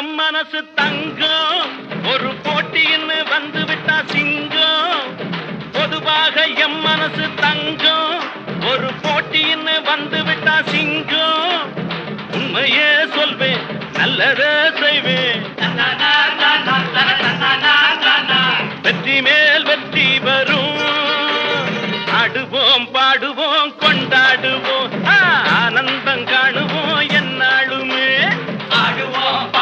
M மனசு தங்கம் ஒரு போட்டின்னு வந்து விட்டா சிங்கம் பொதுவாக எம் மனசு தங்கம் ஒரு போட்டின்னு வந்து விட்டா சிங்கம் உண்மையே சொல்வேன் நல்லதே செய்வேன் வெற்றி மேல் வெற்றி வரும் ஆடுவோம் பாடுவோம் கொண்டாடுவோம் ஆனந்தம் காணுவோம் என்னாலுமே ஆடுவோம்